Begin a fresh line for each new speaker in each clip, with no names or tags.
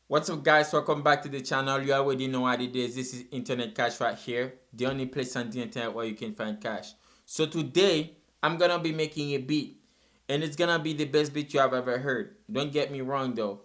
What's up, guys? Welcome back to the channel. You already know what it is. This is Internet Cash right here, the only place on the internet where you can find cash. So today I'm gonna be making a beat, and it's gonna be the best beat you have ever heard. Don't get me wrong though,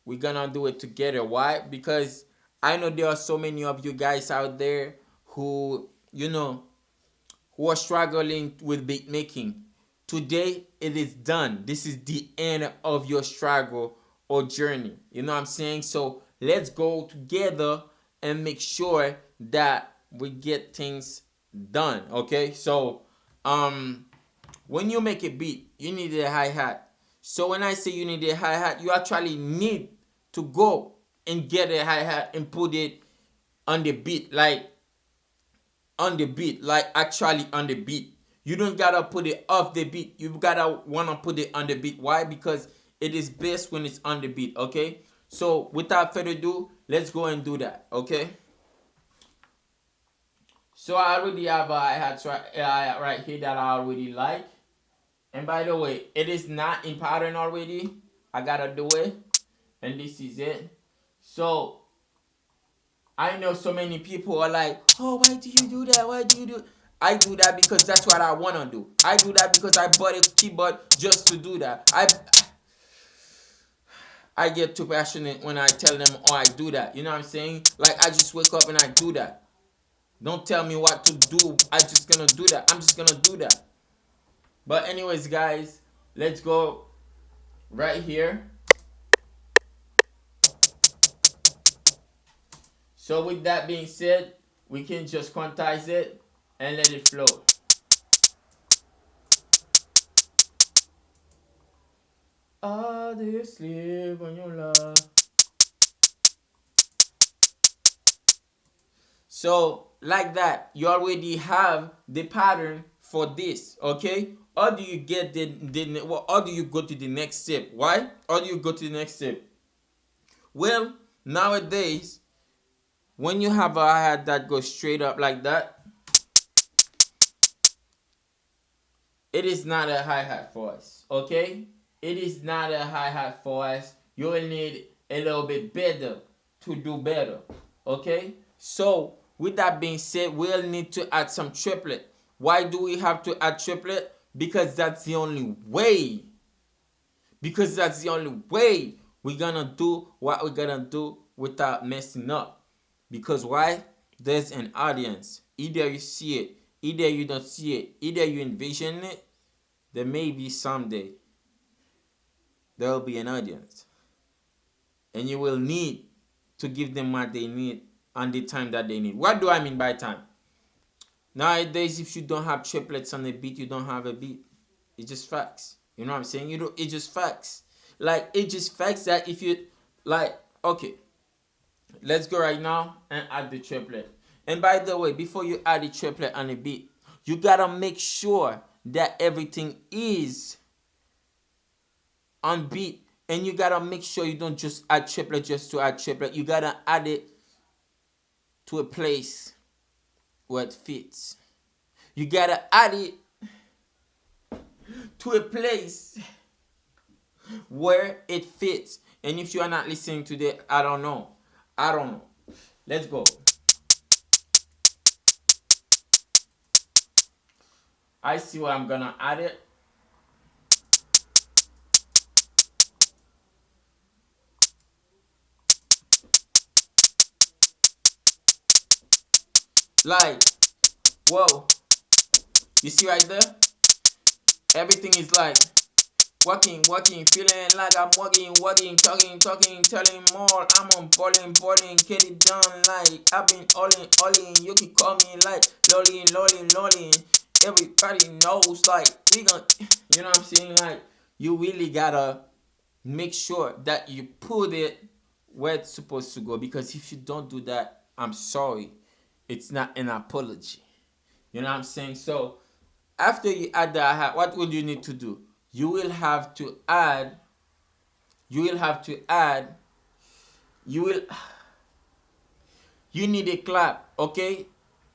we're gonna do it together. Why? Because I know there are so many of you guys out there who who are struggling with beat making. Today it is done. This is the end of your struggle or journey. You know what I'm saying? So let's go together and make sure that we get things done. Okay? So when you make a beat, you need a hi-hat. So when I say you need a hi-hat, you actually need to go and get a hi-hat and put it on the beat. Like actually on the beat. You don't gotta put it off the beat. You gotta wanna put it on the beat. Why? Because it is best when it's on the beat. Okay. So without further ado, let's go and do that. Okay. So I already have a hat right here that I already like. And by the way, it is not in pattern already. I gotta do it, and this is it. So I know so many people are like, oh, why do you do that? Why do you do? I do that because that's what I want to do. I do that because I bought a keyboard just to do that. I get too passionate when I tell them, oh, I do that. You know what I'm saying? Like, I just wake up and I do that. Don't tell me what to do. I just gonna do that. I'm just gonna do that. But anyways, guys, let's go right here. So with that being said, we can just quantize it and let it flow. Oh, do you sleep when you love? So like that, you already have the pattern for this. Okay, how do you get how do you go to the next step? Why? How do you go to the next step? Well, nowadays, when you have a hi-hat that goes straight up like that, it is not a hi-hat for us. Okay, it is not a hi-hat for us. You will need a little bit better to do better. Okay, so with that being said, we'll need to add some triplet. Why do we have to add triplet? Because that's the only way. Because that's the only way we're gonna do what we're gonna do without messing up. Because why? There's an audience. Either you see it, either you don't see it, either you envision it. There may be someday there will be an audience, and you will need to give them what they need on the time that they need. What do I mean by time? Nowadays, if you don't have triplets on the beat, you don't have a beat. It's just facts. You know what I'm saying? It's just facts. Like, it's just facts that if you like, okay, let's go right now and add the triplet. And by the way, before you add the triplet on the beat, you gotta make sure that everything is on beat, and you gotta make sure you don't just add triplet just to add triplet. You gotta add it to a place where it fits. You gotta add it to a place where it fits. And if you are not listening to that, I don't know. Let's go. I see what I'm gonna add it. Like, whoa. You see right there? Everything is like walking, feeling like I'm walking, talking, telling more. I'm on balling, get it done. Like, I've been all in. You can call me like lolling. Everybody knows, like, we gon' you know what I'm saying? Like, you really gotta make sure that you put it where it's supposed to go. Because if you don't do that, I'm sorry, it's not an apology. You know what I'm saying? So after you add the hi-hat, what will you need to do? You will have to add, you will have to add, you will, you need a clap, okay?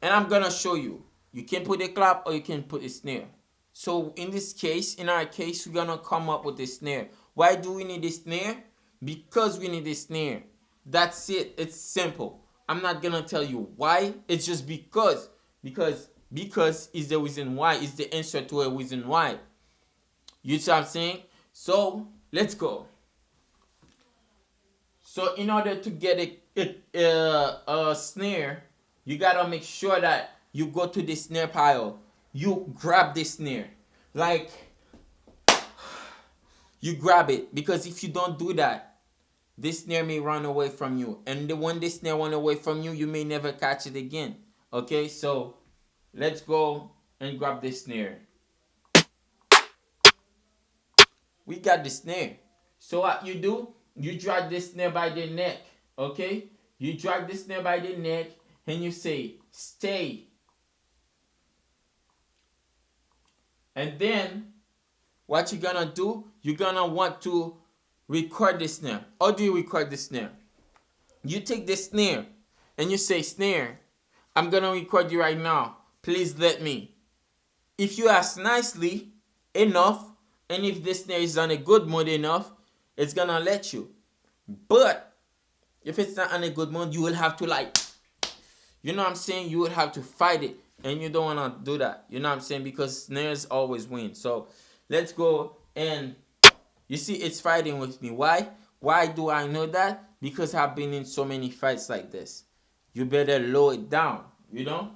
And I'm gonna show you. You can put a clap or you can put a snare. So in this case, in our case, we're gonna come up with a snare. Why do we need a snare? Because we need a snare. That's it. It's simple. I'm not gonna tell you why. It's just because is the reason why. Is the answer to a reason why. You see what I'm saying? So let's go. So in order to get a snare, you gotta make sure that you go to the snare pile. You grab the snare, like you grab it, because if you don't do that, this snare may run away from you, and when this snare run away from you, you may never catch it again. Okay, so let's go and grab the snare. We got the snare. So what you do, you drag the snare by the neck. Okay, you drag the snare by the neck and you say stay, and then what you're gonna do, you're gonna want to record the snare. How do you record the snare? You take the snare and you say, snare, I'm gonna record you right now, please let me. If you ask nicely enough, and if the snare is on a good mood enough, it's gonna let you. But if it's not on a good mood, you will have to, like, you know what I'm saying, you would have to fight it, and you don't want to do that, you know what I'm saying, because snares always win. So let's go. And you see, it's fighting with me. Why do I know that? Because I've been in so many fights like this. You better lower it down, you know.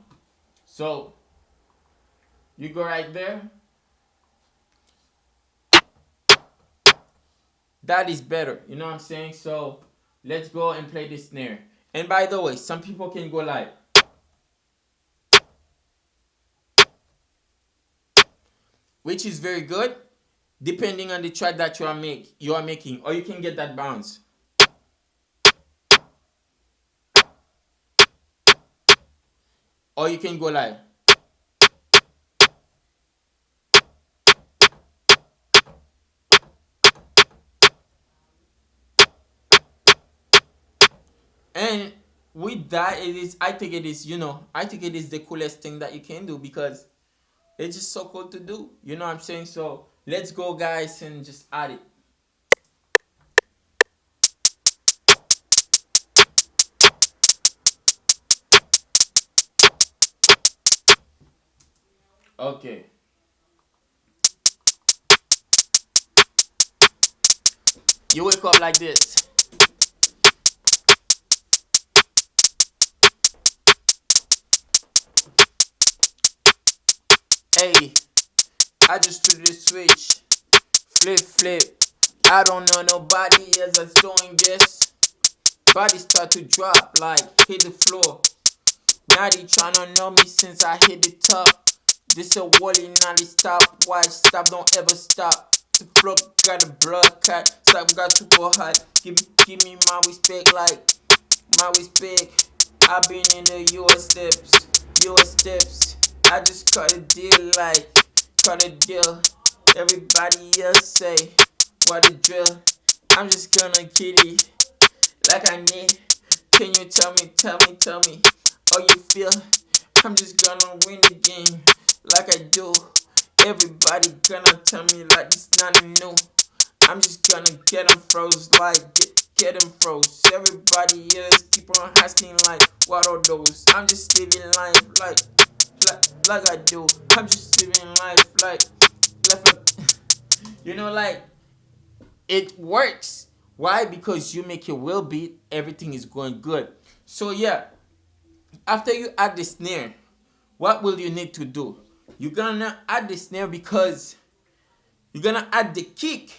So you go right there. That is better, you know what I'm saying. So let's go and play the snare. And by the way, some people can go like, which is very good, depending on the track that you are making, or you can get that bounce. Or you can go like, and with that, I think it is, I think it is the coolest thing that you can do, because it's just so cool to do, you know what I'm saying. So let's go, guys, and just add it. Okay. You wake up like this. Hey, I just threw the switch. Flip, flip. I don't know nobody else that's doing this. Body start to drop, like hit the floor. Now they tryna know me since I hit the top. This a wally, now they stop. Watch, stop, don't ever stop. The flow got a blood cut. Stop, got super hot. Give me my respect, like my respect. I've been in the US steps. I just cut a deal, like cut a deal. Everybody else say what a drill. I'm just gonna kitty like I need. Can you tell me how you feel? I'm just gonna win the game like I do. Everybody gonna tell me like it's nothing new. I'm just gonna get them froze, like get them froze. Everybody else keep on asking like what are those? I'm just living life like I do. I'm just living life like like it works. Why? Because you make your will beat, everything is going good. So yeah, after you add the snare, what will you need to do? You're gonna add the snare, because you're gonna add the kick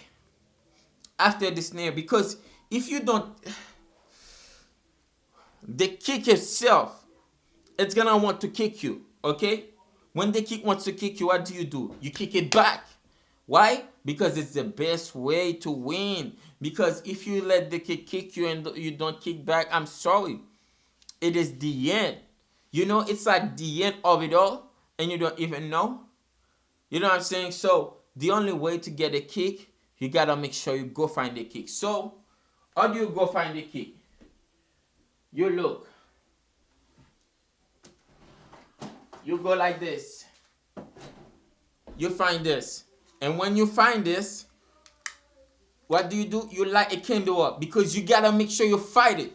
after the snare, because if you don't, the kick itself, it's gonna want to kick you. Okay, when the kick wants to kick you, what do? You kick it back. Why? Because it's the best way to win. Because if you let the kick you and you don't kick back, I'm sorry, it is the end. It's like the end of it all, and you don't even know. You know what I'm saying? So the only way to get a kick, you gotta make sure you go find the kick. So how do you go find the kick? You look. You go like this. You find this. And when you find this, what do? You light a candle up, because you gotta make sure you fight it.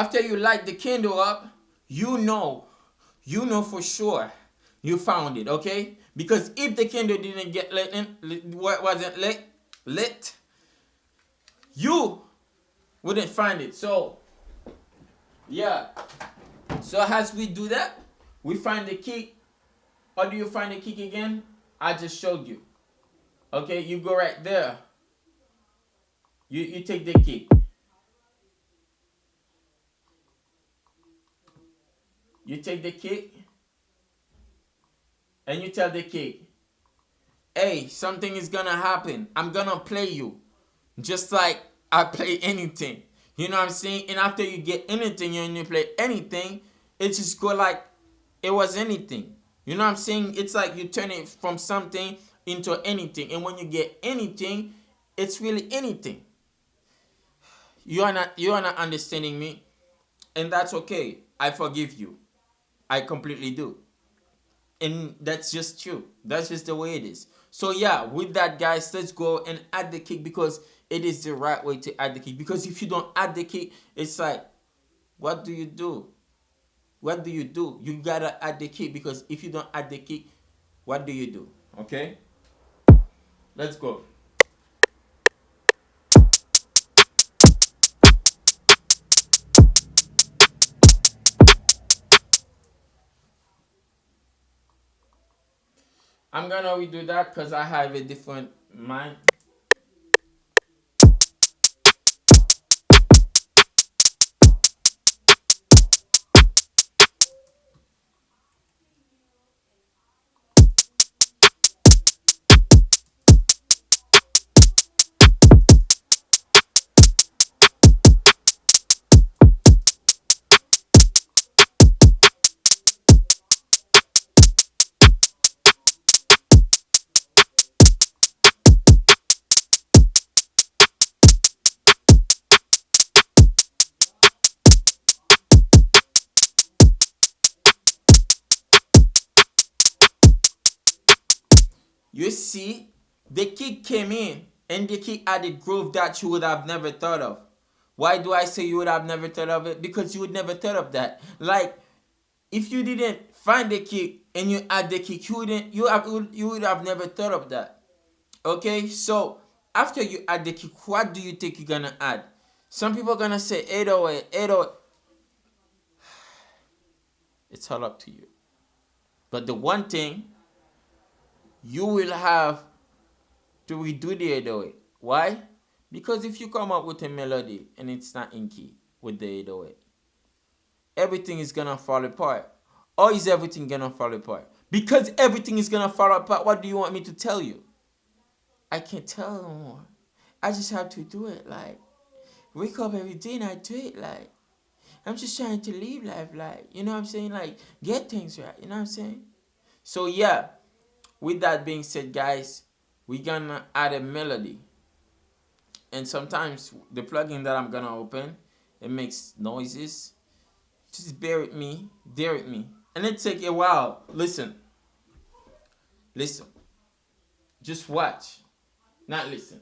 After you light the candle up, you know for sure you found it, okay? Because if the candle didn't get wasn't lit, you wouldn't find it. So yeah. So as we do that, we find the key. How do you find the key again? I just showed you. Okay, you go right there. You take the key. You take the key and you tell the key, hey, something is gonna happen. I'm gonna play you. Just like I play anything. You know what I'm saying? And after you get anything and you play anything, it just go like it was anything. You know what I'm saying? It's like you turn it from something into anything. And when you get anything, it's really anything. You are not understanding me. And that's okay. I forgive you. I completely do. And that's just true. That's just the way it is. So yeah, with that, guys, let's go and add the kick, because it is the right way to add the kick. Because if you don't add the kick, it's like, what do you do? What do you do? You gotta add the kick, because if you don't add the kick, what do you do? Okay? Let's go. I'm gonna redo that because I have a different mind. You see, the kick came in and the kick added groove that you would have never thought of. Why do I say you would have never thought of it? Because you would never thought of that. Like, if you didn't find the kick and you add the kick, you would have never thought of that. Okay, so after you add the kick, what do you think you're gonna add? Some people are gonna say 808, 808. It's all up to you. But the one thing, you will have to redo the 808. Why? Because if you come up with a melody and it's not in key with the 808, everything is gonna fall apart. Or is everything gonna fall apart? Because everything is gonna fall apart, what do you want me to tell you? I can't tell no more. I just have to do it. Like, wake up every day and I do it. Like, I'm just trying to live life. Like, you know what I'm saying? Like, get things right. You know what I'm saying? So yeah, with that being said, guys, we're gonna add a melody. And sometimes the plugin that I'm gonna open, it makes noises. Just bear with me. And it take a while. Listen. Just watch. Not listen.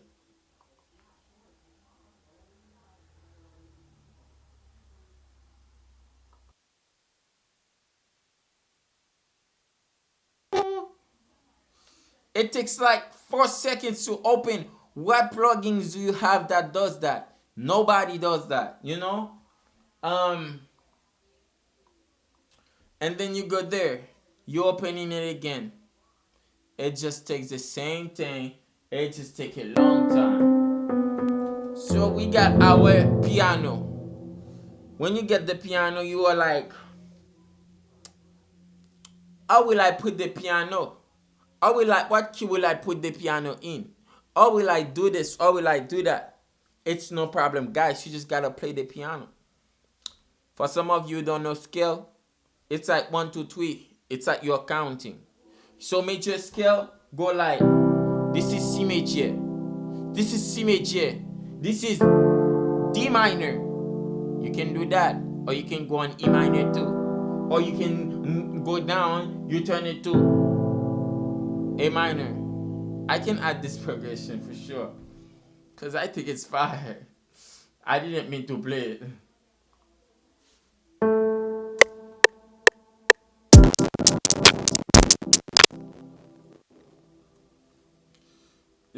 It takes like 4 seconds to open. What plugins do you have that does that? Nobody does that, you know? And then you go there. You opening it again. It just takes the same thing. It just takes a long time. So we got our piano. When you get the piano, you are like, how will I put the piano? What key will I put the piano in? Or will I do this? Or will I do that? It's no problem, guys. You just gotta play the piano. For some of you who don't know scale, it's like 1, 2, 3. It's like you're counting. So major scale, go like, this is C major. This is C major. This is D minor. You can do that. Or you can go on E minor too. Or you can go down, you turn it to A minor. I can add this progression for sure. Because I think it's fire. I didn't mean to play it.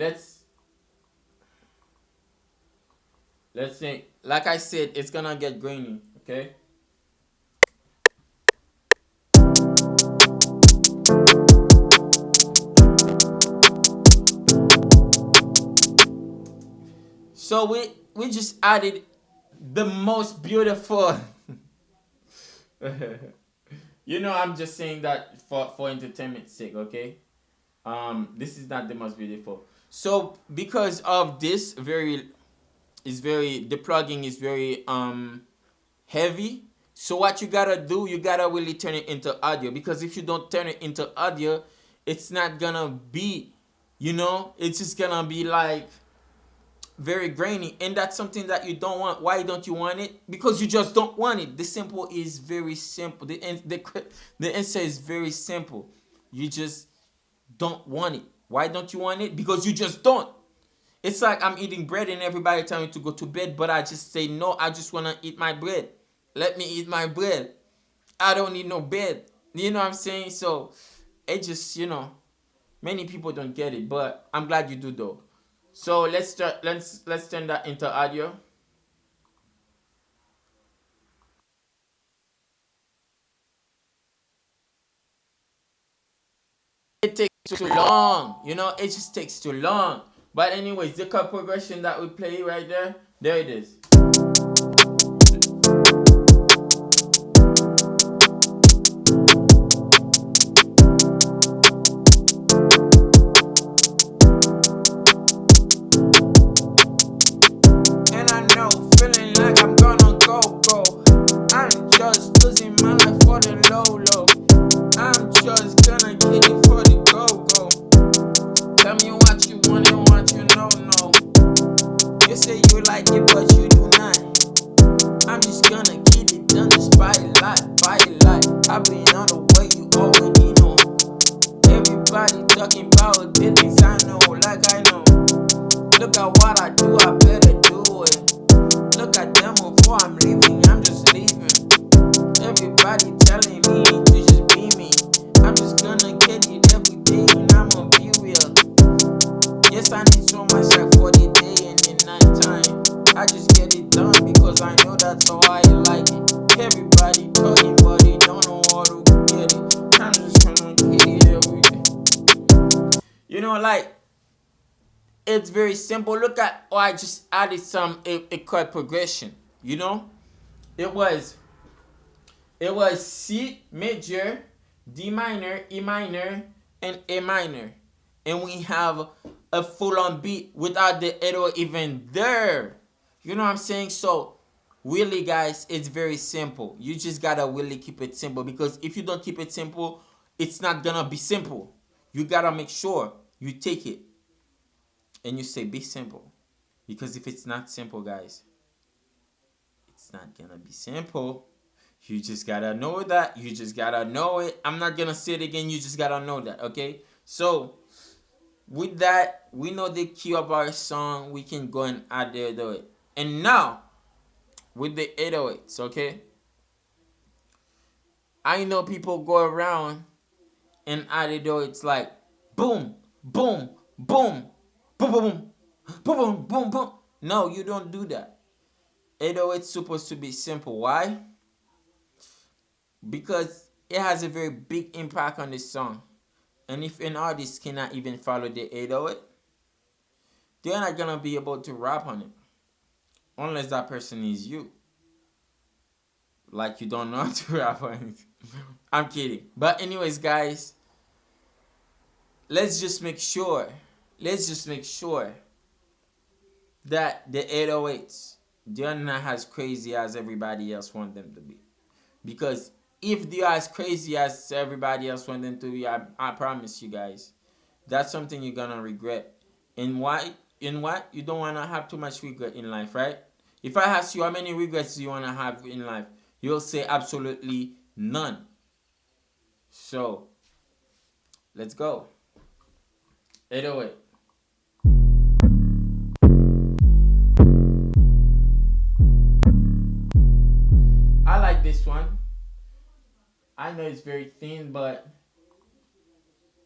let's let's think. Like I said, it's gonna get grainy. Okay. So we just added the most beautiful. I'm just saying that for entertainment's sake. Okay. This is not the most beautiful. So because of this, the plugging is very heavy. So what you gotta do, you gotta really turn it into audio, because if you don't turn it into audio, it's not gonna be, it's just gonna be like very grainy, and that's something that you don't want. Why don't you want it? Because you just don't want it. The simple is very simple. The answer is very simple. You just don't want it. Why don't you want it? Because you just don't. It's like I'm eating bread and everybody tell me to go to bed, but I just say no. I just wanna eat my bread. Let me eat my bread. I don't need no bed. You know what I'm saying? So it just, many people don't get it, but I'm glad you do though. So let's start. Let's turn that into audio. It takes too long. It just takes too long. But anyways, the chord progression that we play right there it is. And I know, feeling like I'm gonna go. I'm just losing my life for the low. I'm just gonna get it for the go. Tell me what you want and what you know. You say you like it, but you do not. I'm just gonna get it done just by a lot. I've been on the way, you already know. Everybody talking about the things I know, like I know. Look at what I do, I better do it. Look at them before I'm leaving, I'm just leaving. Everybody telling me to just be me. I'm just gonna get it every day and I'ma be real. Yes, I need so much like for the day and the night time. I just get it done because I know that's how I like it. Everybody talking but they don't know how to get it. I'm just gonna get it every day. Like, it's very simple. Look at, I just added a chord progression. It was C major, D minor, E minor, and A minor. And we have a full on beat without the 808 even there. You know what I'm saying? So really, guys, it's very simple. You just gotta really keep it simple, because if you don't keep it simple, it's not gonna be simple. You gotta make sure you take it and you say be simple. Because if it's not simple, guys, it's not gonna be simple. You just gotta know that. You just gotta know it. I'm not gonna say it again. You just gotta know that, okay? So with that, we know the key of our song. We can go and add the 808. And now, with the 808s, okay? I know people go around and add 808s like boom, boom, boom, boom, boom, boom, boom, boom. No, you don't do that. 808's supposed to be simple. Why? Because it has a very big impact on the song. And if an artist cannot even follow the 808, they're not gonna be able to rap on it. Unless that person is you. Like you don't know how to rap on it. I'm kidding. But anyways, guys, let's just make sure that the 808s, they're not as crazy as everybody else want them to be. Because if they are as crazy as everybody else want them to be, I promise you guys, that's something you're gonna regret. And why? In what? You don't wanna have too much regret in life, right? If I ask you how many regrets do you wanna have in life, you'll say absolutely none. So let's go. 808. I like this one. I know it's very thin, but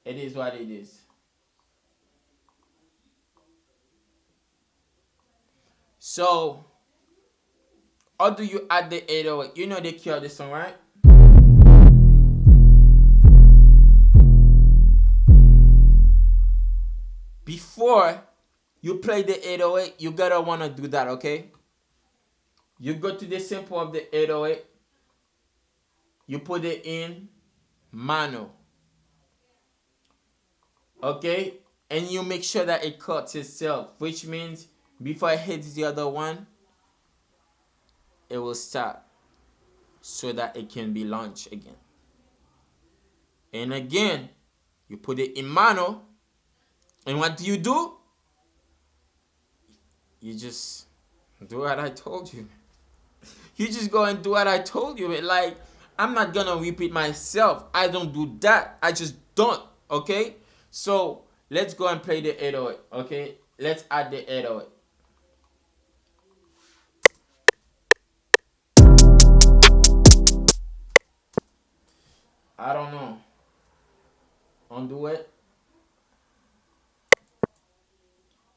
it is what it is. So, how do you add the 808? You know the key of the song, right? Before you play the 808, you gotta wanna do that, okay? You go to the sample of the 808, you put it in mono, okay? And you make sure that it cuts itself, which means before it hits the other one, it will stop so that it can be launched again. And again, you put it in mono, and what do? You just do what I told you. You just go and do what I told you. Like, I'm not gonna repeat myself. I don't do that. I just don't. Okay? So let's go and play the 808. Okay? Let's add the 808. I don't know. Undo it.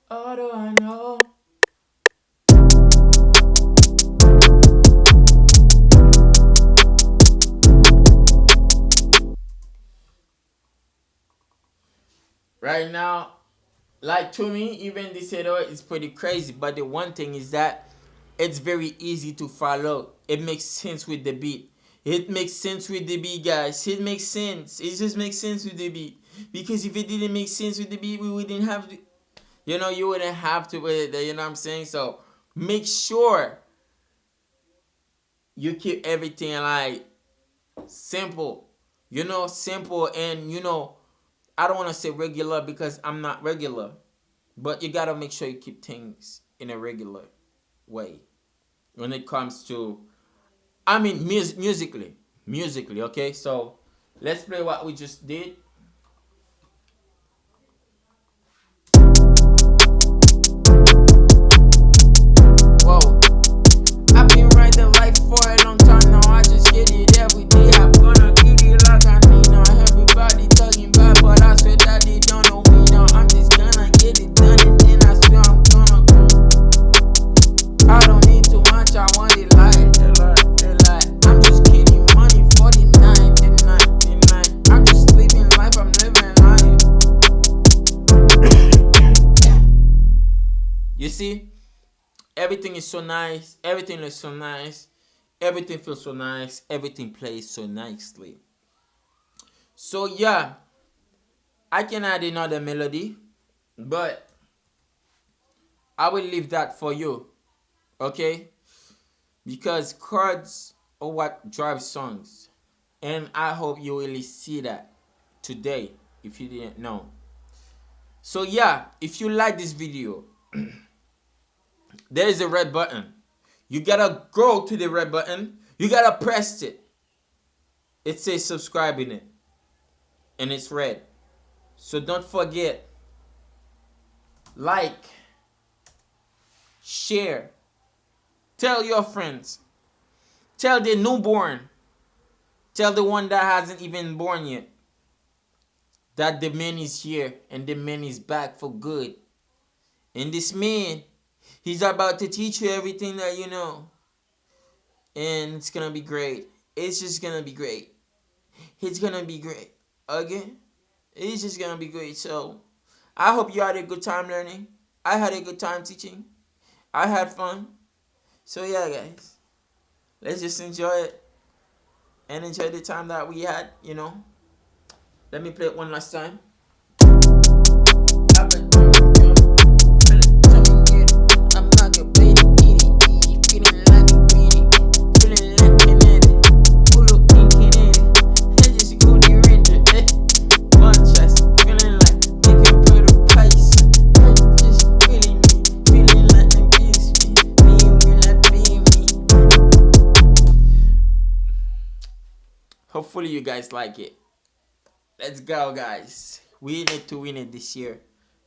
Oh, do I know? Right now, like, to me, even this 808 is pretty crazy. But the one thing is that it's very easy to follow. It makes sense with the beat. It makes sense with the beat, guys. It makes sense. It just makes sense with the beat. Because if it didn't make sense with the beat, we wouldn't have to, you wouldn't have to, you know what I'm saying? So make sure you keep everything like simple. Simple, and I don't want to say regular because I'm not regular. But you gotta make sure you keep things in a regular way when it comes to, musically, okay? So let's play what we just did. Whoa, I've been writing life for a long time now. I just get it every day. I'm gonna get it like I need now. Everybody talking bad, but I swear that they don't know me now. I'm just gonna get it done, and then I swear I'm gonna go. I don't need too much, I want it light. I'm just getting money for the night. I'm just living life, I'm living life. You see? Everything is so nice. Everything looks so nice. Everything feels so nice. Everything plays so nicely. So yeah, I can add another melody, but I will leave that for you. Okay? Because chords are what drive songs. And I hope you really see that today if you didn't know. So yeah, if you like this video, there is a red button. You gotta go to the red button. You gotta press it. It says subscribe in it. And it's red. So don't forget. Like. Share. Tell your friends. Tell the newborn. Tell the one that hasn't even born yet. That the man is here and the man is back for good. And this man, he's about to teach you everything that you know. And it's gonna be great. It's just gonna be great. It's gonna be great. Okay? It's just gonna be great. So, I hope you had a good time learning. I had a good time teaching. I had fun. So, yeah, guys. Let's just enjoy it. And enjoy the time that we had, Let me play it one last time. Hopefully you guys like it. Let's go, guys. We need to win it this year.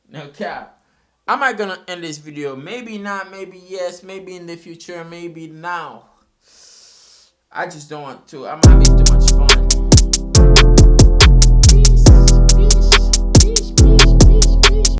No cap. Am I gonna end this video? Maybe not, maybe yes, maybe in the future, maybe now. I just don't want to. I'm having too much fun.